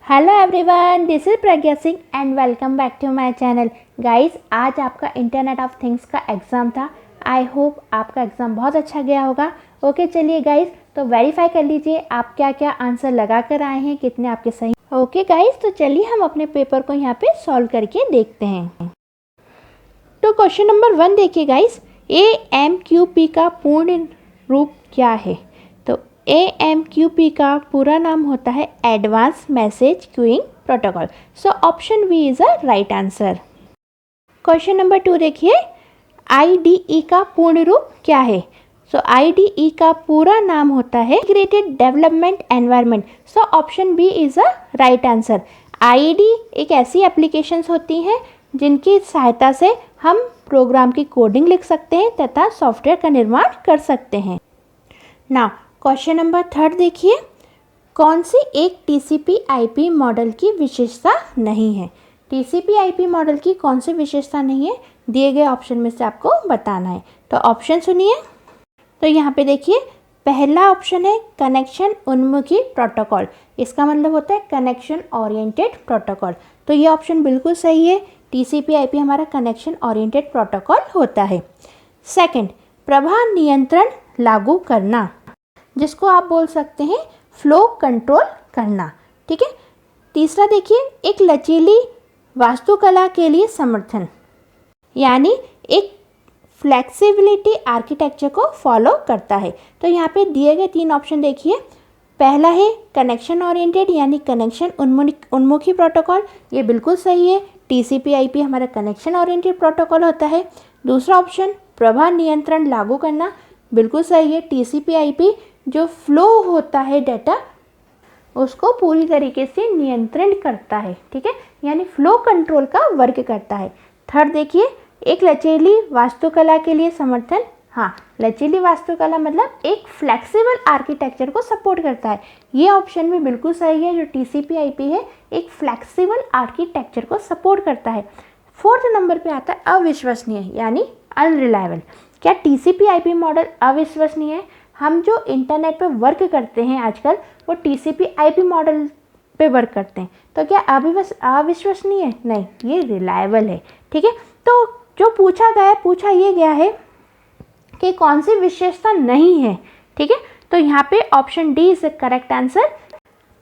Hello everyone, this is Pragya Singh and welcome back to my channel. Guys, आज आपका internet of things का exam था। I hope आपका exam बहुत अच्छा गया होगा। ओके, चलिए गाइस, तो वेरीफाई कर लीजिए आप क्या क्या आंसर लगा कर आए हैं, कितने आपके सही। ओके गाइस, तो चलिए हम अपने पेपर को यहाँ पे सॉल्व करके देखते हैं। तो क्वेश्चन नंबर 1 देखिए गाइस, AMQP का पूर्ण रूप क्या है? तो AMQP का पूरा नाम होता है advance message queuing protocol. So option B is a right answer. Question number 2 देखिए, IDE का पूर्ण रूप क्या है? सो IDE का पूरा नाम होता है integrated development environment. So option B is a right answer. IDE एक ऐसी एप्लीकेशंस होती हैं जिनकी सहायता से हम प्रोग्राम की कोडिंग लिख सकते हैं तथा सॉफ्टवेयर का निर्माण कर सकते हैं। नाउ क्वेश्चन नंबर 3 देखिए, कौन सी एक TCP/IP मॉडल की विशेषता नहीं है? TCP/IP मॉडल की कौन सी विशेषता नहीं है, दिए गए ऑप्शन में से आपको बताना है। तो ऑप्शन सुनिए। तो यहाँ पे देखिए, पहला ऑप्शन है कनेक्शन उन्मुखी प्रोटोकॉल। इसका मतलब होता है कनेक्शन ओरिएंटेड प्रोटोकॉल। तो ये ऑप्शन बिल्कुल सही है। TCP/IP हमारा कनेक्शन ओरिएंटेड प्रोटोकॉल होता है। सेकंड, प्रवाह नियंत्रण लागू करना, जिसको आप बोल सकते हैं फ्लो कंट्रोल करना। ठीक है। तीसरा देखिए, एक लचीली वास्तुकला के लिए समर्थन, यानी एक फ्लेक्सिबिलिटी आर्किटेक्चर को फॉलो करता है। तो यहाँ पे दिए गए 3 ऑप्शन देखिए। पहला है कनेक्शन ओरिएंटेड यानी कनेक्शन उन्मुखी प्रोटोकॉल, ये बिल्कुल सही है। TCP/IP हमारा कनेक्शन ओरिएंटेड प्रोटोकॉल होता है। दूसरा ऑप्शन प्रवाह नियंत्रण लागू करना, बिल्कुल सही है। TCP/IP जो फ्लो होता है डाटा उसको पूरी तरीके से नियंत्रण करता है। ठीक है, यानी फ्लो कंट्रोल का वर्क करता है। थर्ड देखिए, एक लचीली वास्तुकला के लिए समर्थन। हाँ, लचीली वास्तुकला मतलब एक फ्लेक्सिबल आर्किटेक्चर को सपोर्ट करता है। ये ऑप्शन भी बिल्कुल सही है। जो TCP/IP है एक फ्लेक्सिबल आर्किटेक्चर को सपोर्ट करता है। फोर्थ नंबर पे आता है अविश्वसनीय यानी अनरिलायबल। क्या TCP/IP मॉडल अविश्वसनीय है? हम जो इंटरनेट पे वर्क करते हैं आजकल वो TCP/IP मॉडल पे वर्क करते हैं, तो क्या अविश्वसनीय है? नहीं, ये रिलायबल है। ठीक है। तो जो पूछा ये गया है कि कौन सी विशेषता नहीं है। ठीक है, तो यहाँ पे option D is the correct answer.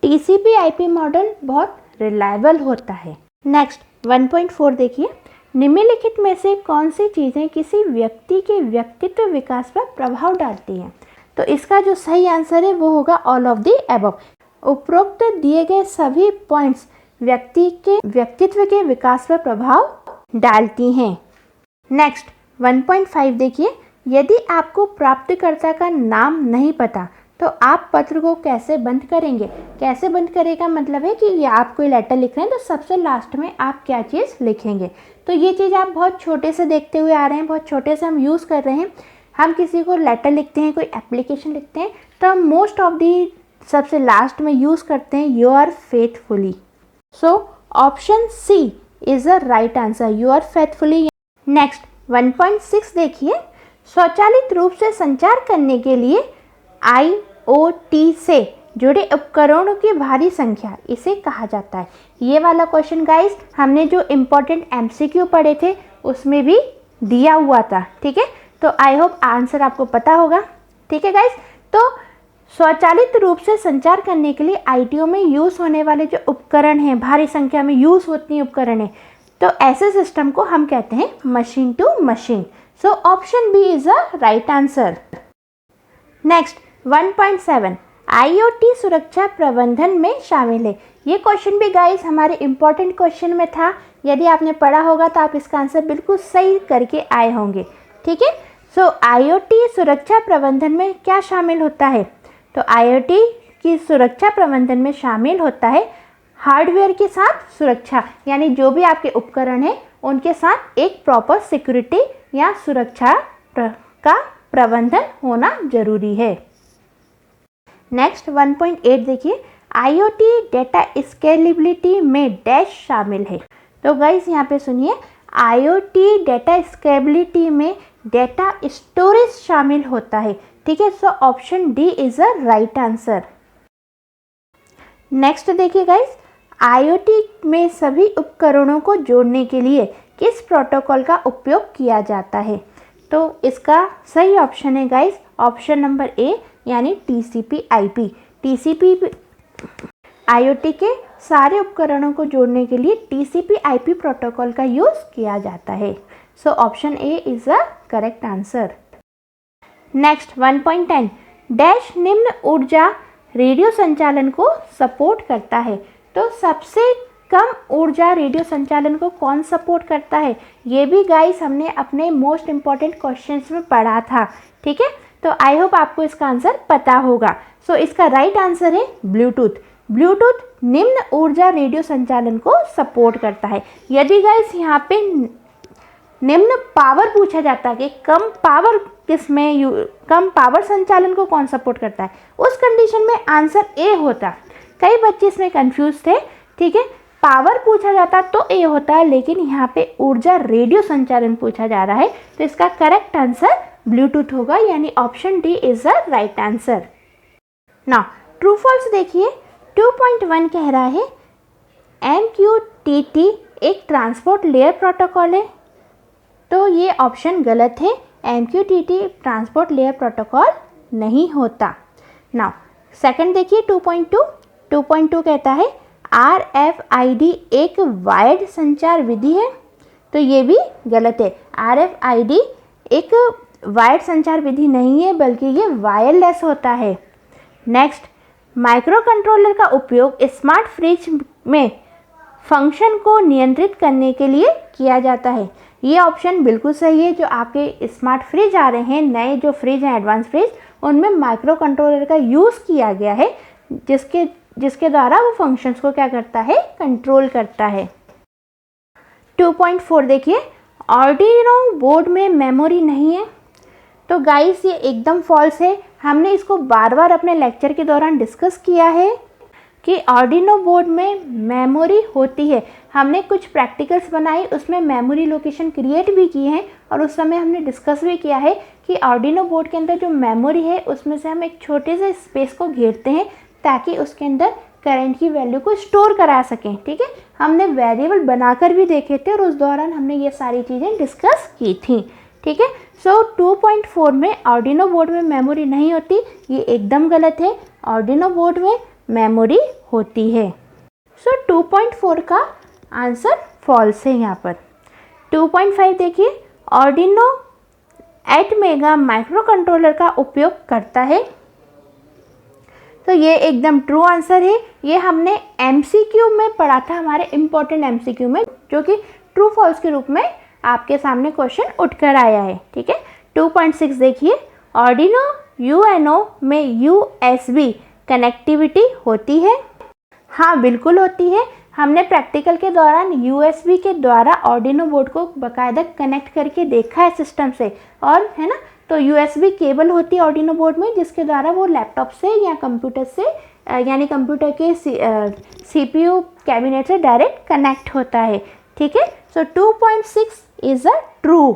TCP/IP model बहुत रिलायबल होता है। नेक्स्ट 1.4 देखिए, निम्नलिखित में से कौन सी चीज़ें किसी व्यक्ति के व्यक्तित्व विकास पर प्रभाव डालती हैं? तो इसका जो सही आंसर है वो होगा ऑल ऑफ द अबव। उपरोक्त दिए गए सभी पॉइंट्स व्यक्ति के व्यक्तित्व के विकास पर प्रभाव डालती हैं। नेक्स्ट 1.5 देखिए, यदि आपको प्राप्तकर्ता का नाम नहीं पता तो आप पत्र को कैसे बंद करेंगे? कैसे बंद करेगा मतलब है कि आप कोई लेटर लिख रहे हैं तो सबसे लास्ट में आप क्या चीज़ लिखेंगे। तो ये चीज़ आप बहुत छोटे से देखते हुए आ रहे हैं, बहुत छोटे से हम यूज़ कर रहे हैं। हम किसी को लेटर लिखते हैं, कोई एप्लीकेशन लिखते हैं, तो हम मोस्ट ऑफ दी सबसे लास्ट में यूज़ करते हैं your faithfully. So option C is a right answer, your faithfully. Next 1.6 देखिए, स्वचालित रूप से संचार करने के लिए IoT से जुड़े उपकरणों की भारी संख्या इसे कहा जाता है। ये वाला क्वेश्चन गाइस हमने जो इम्पोर्टेंट MCQ पढ़े थे उसमें भी दिया हुआ था। ठीक है, तो आई होप आंसर आपको पता होगा। ठीक है गाइस, तो स्वचालित रूप से संचार करने के लिए ITO में यूज़ होने वाले जो उपकरण हैं, भारी संख्या में यूज़ होती हैं उपकरण हैं, तो ऐसे सिस्टम को हम कहते हैं machine to machine. So option B is a right answer. Next 1.7, IoT सुरक्षा प्रबंधन में शामिल है। ये क्वेश्चन भी गाइस हमारे इम्पोर्टेंट क्वेश्चन में था। यदि आपने पढ़ा होगा तो आप इसका आंसर बिल्कुल सही करके आए होंगे। ठीक है, सो IoT सुरक्षा प्रबंधन में क्या शामिल होता है? तो IoT की सुरक्षा प्रबंधन में शामिल होता है हार्डवेयर के साथ सुरक्षा, यानी जो भी आपके उपकरण हैं उनके साथ एक प्रॉपर सिक्योरिटी या सुरक्षा का प्रबंधन होना जरूरी है। नेक्स्ट 1.8 देखिए, IoT डेटा स्केलेबिलिटी में डैश शामिल है। तो गाइस यहाँ पे सुनिए, IoT डेटा स्केलेबिलिटी में डेटा स्टोरेज शामिल होता है। ठीक है, so option D is a right answer. Next देखिए गाइस, आईओटी में सभी उपकरणों को जोड़ने के लिए किस प्रोटोकॉल का उपयोग किया जाता है? तो इसका सही ऑप्शन है गाइस ऑप्शन नंबर ए यानी TCP/IP। TCP आईओटी के सारे उपकरणों को जोड़ने के लिए TCP/IP प्रोटोकॉल का यूज़ किया जाता है। So option A is the correct answer. Next 1.10 dash निम्न ऊर्जा रेडियो संचालन को सपोर्ट करता है। तो सबसे कम ऊर्जा रेडियो संचालन को कौन सपोर्ट करता है? ये भी गाइस हमने अपने मोस्ट इम्पॉर्टेंट क्वेश्चंस में पढ़ा था। ठीक है, तो आई होप आपको इसका आंसर पता होगा। सो इसका राइट आंसर है ब्लूटूथ। ब्लूटूथ निम्न ऊर्जा रेडियो संचालन को सपोर्ट करता है। यदि गाइस यहाँ पे निम्न पावर पूछा जाता है कि कम पावर कम पावर संचालन को कौन सपोर्ट करता है, उस कंडीशन में आंसर ए होता। कई बच्चे इसमें कंफ्यूज थे। ठीक है, पावर पूछा जाता तो ए होता, लेकिन यहाँ पे ऊर्जा रेडियो संचालन पूछा जा रहा है, तो इसका करेक्ट आंसर ब्लूटूथ होगा, यानी option D is the right answer. Now true false देखिए। 2.1 कह रहा है MQTT एक ट्रांसपोर्ट लेयर प्रोटोकॉल है, तो ये ऑप्शन गलत है। MQTT ट्रांसपोर्ट लेयर प्रोटोकॉल नहीं होता। नाउ सेकंड देखिए 2.2। 2.2 कहता है RFID एक वायर्ड संचार विधि है, तो ये भी गलत है। RFID एक वायर्ड संचार विधि नहीं है, बल्कि ये वायरलेस होता है। नेक्स्ट, माइक्रो कंट्रोलर का उपयोग स्मार्ट फ्रिज में फंक्शन को नियंत्रित करने के लिए किया जाता है। ये ऑप्शन बिल्कुल सही है। जो आपके स्मार्ट फ्रिज आ रहे हैं, नए जो फ्रिज हैं एडवांस फ्रिज, उनमें माइक्रो कंट्रोलर का यूज़ किया गया है, जिसके द्वारा वो फंक्शंस को क्या करता है, कंट्रोल करता है। 2.4 देखिए, आर्डिनो बोर्ड में मेमोरी नहीं है। तो गाइस ये एकदम फॉल्स है। हमने इसको बार बार अपने लेक्चर के दौरान डिस्कस किया है कि आर्डिनो बोर्ड में मेमोरी होती है। हमने कुछ प्रैक्टिकल्स बनाई, उसमें मेमोरी लोकेशन क्रिएट भी किए हैं, और उस समय हमने डिस्कस भी किया है कि आर्डिनो बोर्ड के अंदर जो मेमोरी है उसमें से हम एक छोटे से स्पेस को घेरते हैं ताकि उसके अंदर करंट की वैल्यू को स्टोर करा सकें। ठीक है, हमने वेरिएबल बनाकर भी देखे थे और उस दौरान हमने ये सारी चीज़ें डिस्कस की थी। ठीक है, सो 2.4 में आर्डिनो बोर्ड में मेमोरी नहीं होती, ये एकदम गलत है। आर्डिनो बोर्ड में मेमोरी होती है। सो 2.4 का आंसर फॉल्स है यहाँ पर। 2.5 देखिए, आर्डिनो ATmega माइक्रो कंट्रोलर का उपयोग करता है, तो ये एकदम ट्रू आंसर है। ये हमने MCQ में पढ़ा था, हमारे इम्पोर्टेंट MCQ में, जो कि ट्रू फॉल्स के रूप में आपके सामने क्वेश्चन उठकर आया है। ठीक है, 2.6 देखिए, आर्डिनो UNO में USB कनेक्टिविटी होती है। हाँ, बिल्कुल होती है। हमने प्रैक्टिकल के दौरान USB के द्वारा आर्डिनो बोर्ड को बाकायदा कनेक्ट करके देखा है सिस्टम से, और है ना, तो USB केबल होती है आर्डिनो बोर्ड में, जिसके द्वारा वो लैपटॉप से या कंप्यूटर से यानी कंप्यूटर के CPU कैबिनेट से डायरेक्ट कनेक्ट होता है। ठीक है, सो 2.6 is a true.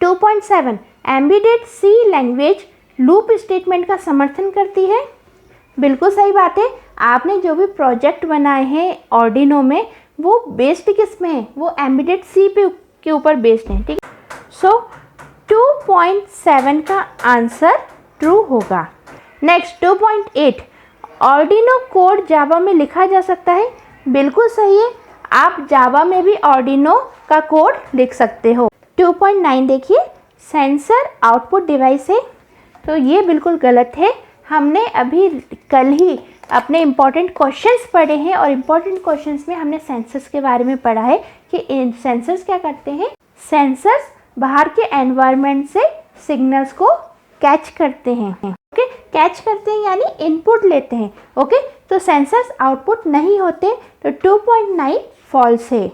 2.7 embedded C language loop statement का समर्थन करती है। बिल्कुल सही बात है। आपने जो भी प्रोजेक्ट बनाए हैं आर्डिनो में, वो बेस्ड किस में है, वो एम्बेडेड C के ऊपर बेस्ड है। ठीक है, सो 2.7 का आंसर ट्रू होगा। नेक्स्ट 2.8 आर्डिनो कोड जावा में लिखा जा सकता है। बिल्कुल सही है, आप जावा में भी आर्डिनो का कोड लिख सकते हो। 2.9 देखिए, सेंसर आउटपुट डिवाइस है, तो ये बिल्कुल गलत है। हमने अभी कल ही अपने इम्पॉर्टेंट क्वेश्चंस पढ़े हैं, और इम्पॉर्टेंट क्वेश्चंस में हमने सेंसर्स के बारे में पढ़ा है कि सेंसर्स क्या करते हैं। सेंसर्स बाहर के एनवायरनमेंट से सिग्नल्स को कैच करते हैं। ओके, कैच करते हैं यानी इनपुट लेते हैं। ओके, तो सेंसर्स आउटपुट नहीं होते, तो 2.9 फॉल्स है।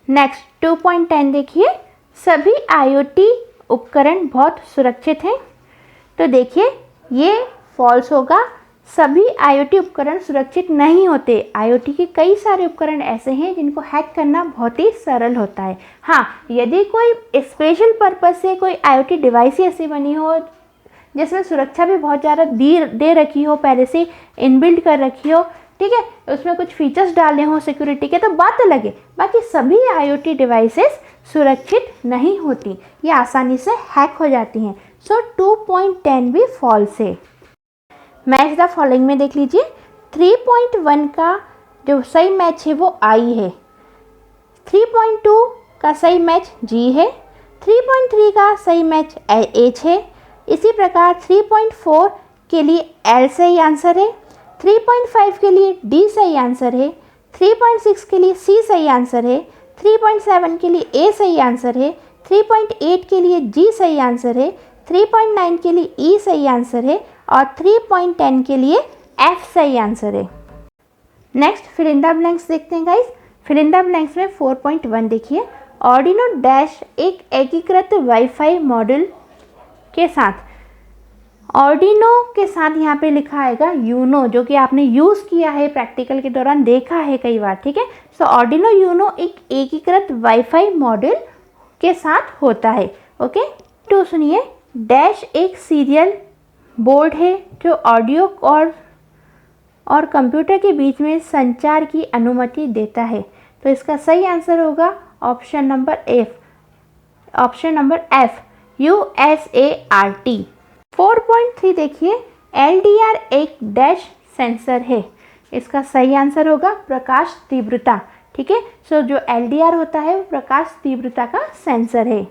नेक्स्ट 2.10 देखिए, सभी IoT उपकरण बहुत सुरक्षित हैं। तो देखिए ये फॉल्स होगा। सभी IoT उपकरण सुरक्षित नहीं होते। IoT के कई सारे उपकरण ऐसे हैं जिनको हैक करना बहुत ही सरल होता है। हाँ, यदि कोई स्पेशल पर्पज़ से कोई IoT डिवाइस ऐसी बनी हो जिसमें सुरक्षा भी बहुत ज़्यादा दे रखी हो, पहले से इनबिल्ट कर रखी हो, ठीक है, उसमें कुछ फीचर्स डालने हो सिक्योरिटी के तो बात अलग है, बाकी सभी IoT डिवाइसेस सुरक्षित नहीं होती, ये आसानी से हैक हो जाती हैं। सो 2.10 भी फॉल्स है। मैच द फॉलोइंग में देख लीजिए, 3.1 का जो सही मैच है वो I है, 3.2 का सही मैच G है, 3.3 का सही मैच H है। इसी प्रकार 3.4 के लिए L सही आंसर है, 3.5 के लिए D सही आंसर है, 3.6 के लिए C सही आंसर है, 3.7 के लिए A सही आंसर है, 3.8 के लिए G सही आंसर है, 3.9 के लिए E सही आंसर है और 3.10 के लिए F सही आंसर है। Next fill in the blanks देखते हैं guys. Fill in the blanks में 4.1 देखिए, ऑर्डिनो डैश एक एकीकृत वाईफाई मॉड्यूल के साथ, ऑर्डिनो के साथ यहाँ पे लिखा आएगा यूनो, जो कि आपने यूज़ किया है प्रैक्टिकल के दौरान, देखा है कई बार, ठीक है। सो ऑर्डिनो यूनो एक एकीकृत वाईफाई मॉड्यूल के साथ होता है। ओके, तो सुनिए, डैश एक सीरियल बोर्ड है जो ऑडियो और कंप्यूटर के बीच में संचार की अनुमति देता है। तो इसका सही आंसर होगा ऑप्शन नंबर F, USART। 4.3 देखिए, LDR एक डैश सेंसर है, इसका सही आंसर होगा प्रकाश तीव्रता, ठीक है। सो जो LDR होता है वो प्रकाश तीव्रता का सेंसर है।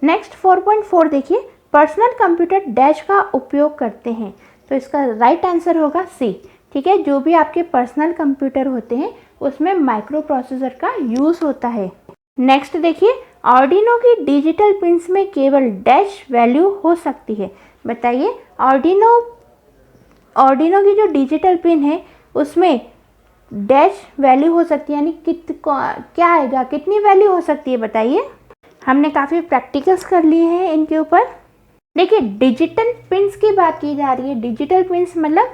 नेक्स्ट 4.4 देखिए, पर्सनल कंप्यूटर डैश का उपयोग करते हैं, तो इसका राइट आंसर होगा C, ठीक है। जो भी आपके पर्सनल कंप्यूटर होते हैं उसमें माइक्रो प्रोसेसर का यूज़ होता है। नेक्स्ट देखिए, ऑर्डिनो की डिजिटल पिंस में केवल डैश वैल्यू हो सकती है। बताइए, ऑर्डिनो की जो डिजिटल पिन है उसमें डैश वैल्यू हो सकती है, यानी क्या आएगा, कितनी वैल्यू हो सकती है बताइए। हमने काफ़ी प्रैक्टिकल्स कर लिए हैं इनके ऊपर। देखिए, डिजिटल पिंस की बात की जा रही है। डिजिटल पिंस मतलब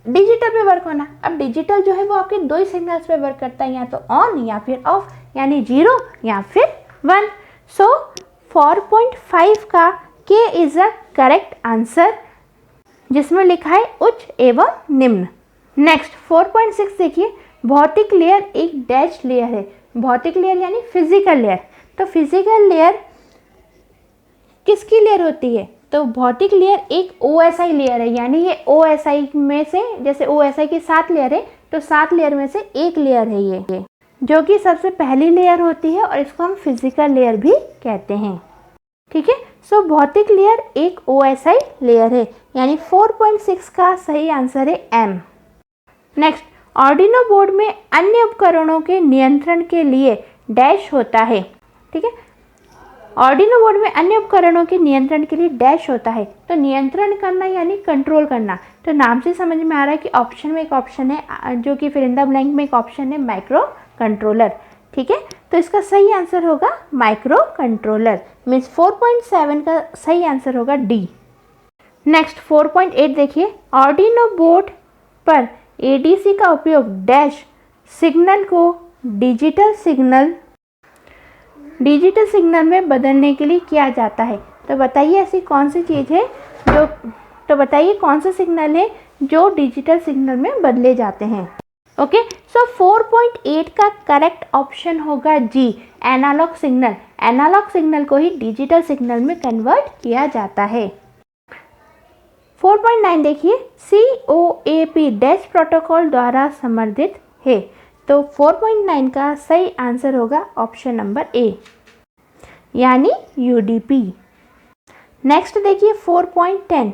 डिजिटल पे वर्क होना। अब डिजिटल जो है वो आपके दो ही सिग्नल्स पे वर्क करता है, या तो ऑन या फिर ऑफ, यानी 0 या फिर 1। सो 4.5 का के इज अ करेक्ट आंसर, जिसमें लिखा है उच्च एवं निम्न। नेक्स्ट 4.6 देखिए, भौतिक लेयर एक डैश लेयर है। भौतिक लेयर यानी फिजिकल लेयर। तो फिजिकल लेयर किसकी लेयर होती है? तो भौतिक लेयर एक OSI लेयर है, यानी ये OSI में से, जैसे OSI की 7 लेयर है तो 7 लेयर में से एक लेयर है ये, जो कि सबसे पहली लेयर होती है और इसको हम फिजिकल लेयर भी कहते हैं, ठीक है। सो भौतिक लेयर एक OSI लेयर है, यानी 4.6 का सही आंसर है M। नेक्स्ट, आर्डिनो बोर्ड में अन्य उपकरणों के नियंत्रण के लिए डैश होता है, ठीक है। आर्डिनो बोर्ड में अन्य उपकरणों के नियंत्रण के लिए डैश होता है। तो नियंत्रण करना यानी कंट्रोल करना, तो नाम से समझ में आ रहा है कि ऑप्शन में एक ऑप्शन है, जो कि फिल इन द ब्लैंक में एक ऑप्शन है माइक्रो कंट्रोलर, ठीक है। तो इसका सही आंसर होगा माइक्रो कंट्रोलर, मीन्स 4.7 का सही आंसर होगा D। नेक्स्ट 4.8 देखिए, आर्डिनो बोर्ड पर ADC का उपयोग डैश सिग्नल को डिजिटल सिग्नल में बदलने के लिए किया जाता है। तो बताइए ऐसी कौन सी चीज़ है जो, तो बताइए कौन सा सिग्नल है जो डिजिटल सिग्नल में बदले जाते हैं। ओके, सो 4.8 का करेक्ट ऑप्शन होगा G, analog signal. Analog signal को ही डिजिटल सिग्नल में कन्वर्ट किया जाता है। 4.9 देखिए, COAP डैश प्रोटोकॉल द्वारा समर्थित है। तो 4.9 का सही आंसर होगा ऑप्शन नंबर A, यानी UDP। नेक्स्ट देखिए 4.10,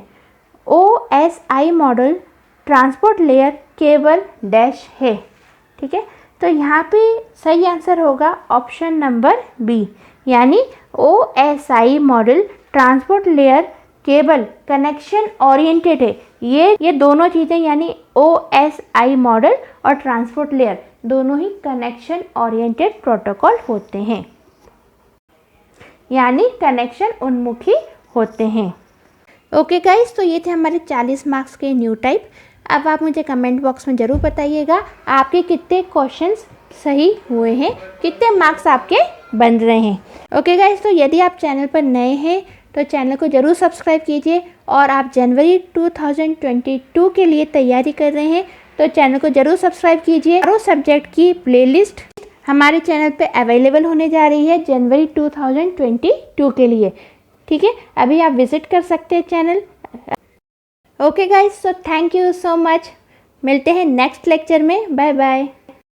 OSI मॉडल ट्रांसपोर्ट लेयर केवल डैश है, ठीक है। तो यहाँ पे सही आंसर होगा ऑप्शन नंबर B, यानी OSI modal transport layer cable connection oriented है। ये दोनों चीज़ें, यानी OSI मॉडल और ट्रांसपोर्ट लेयर दोनों ही कनेक्शन ओरिएंटेड प्रोटोकॉल होते हैं, यानी कनेक्शन उन्मुखी होते हैं। ओके गाइस, तो ये थे हमारे 40 मार्क्स के न्यू टाइप। अब आप मुझे कमेंट बॉक्स में ज़रूर बताइएगा आपके कितने क्वेश्चंस सही हुए हैं, कितने मार्क्स आपके बन रहे हैं। ओके गाइस, तो यदि आप चैनल पर नए हैं तो चैनल को ज़रूर सब्सक्राइब कीजिए, और आप जनवरी 2022 के लिए तैयारी कर रहे हैं तो चैनल को ज़रूर सब्सक्राइब कीजिए। चारों सब्जेक्ट की प्लेलिस्ट हमारे चैनल पे अवेलेबल होने जा रही है जनवरी 2022 के लिए। ठीक है, अभी आप विजिट कर सकते हैं channel. Okay guys, so thank you so much. मिलते हैं नेक्स्ट लेक्चर में। Bye bye.